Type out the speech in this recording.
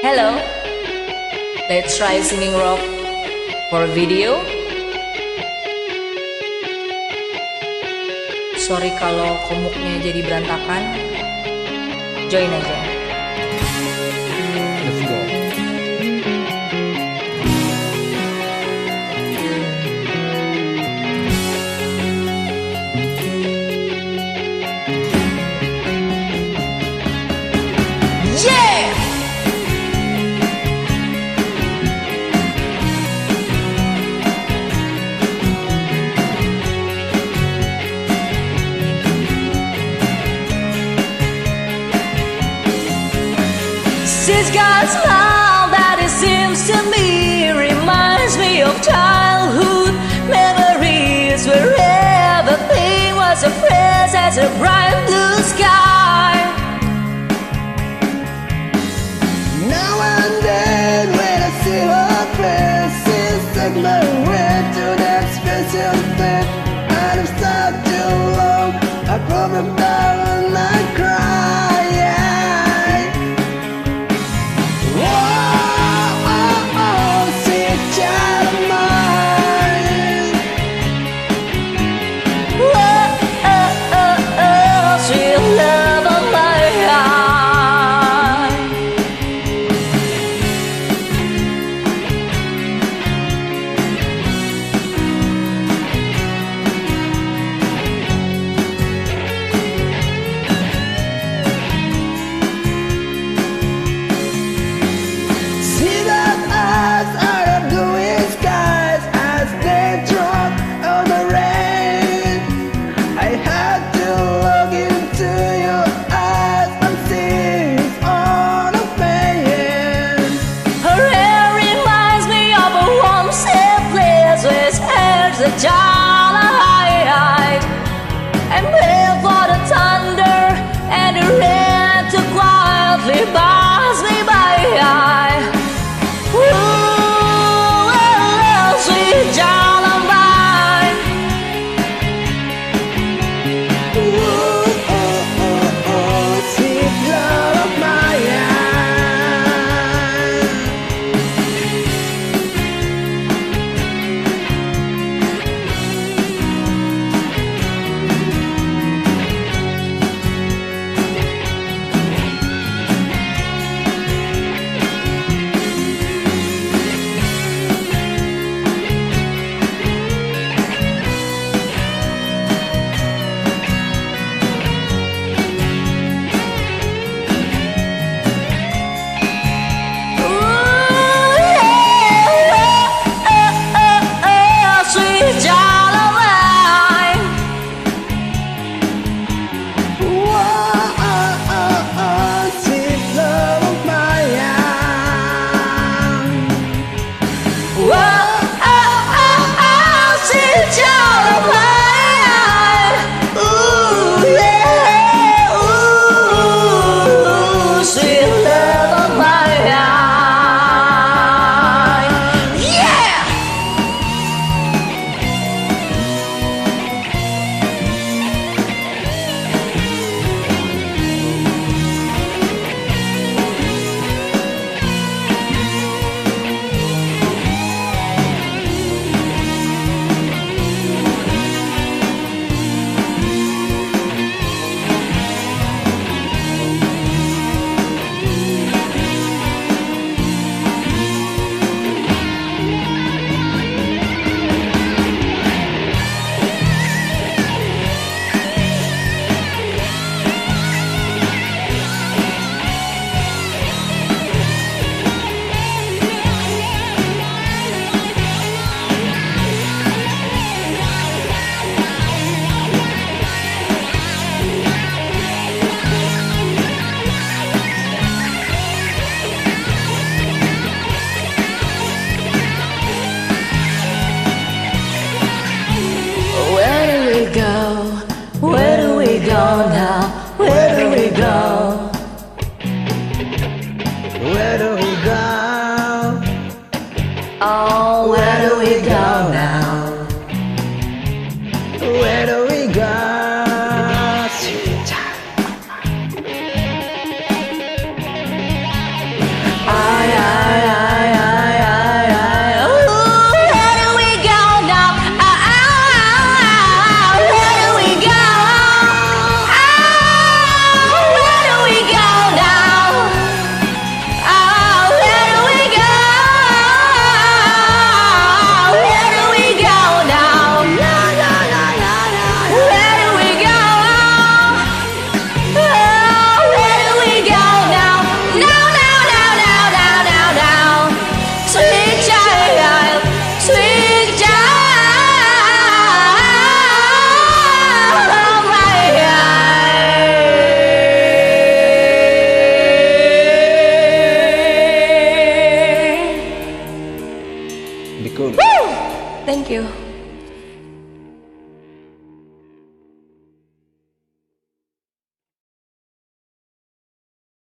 Hello, let's try singing rock for a video. Sorry kalau komuknya jadi berantakan. Join aja. Let's go. Yeah! She's got a smile that it seems to me reminds me of childhood memories where everything was as fresh as a bright blue sky. Now and then when I see her face, it's like my way to that special thing. And I'm stuck too long, I put them down and I cry. The job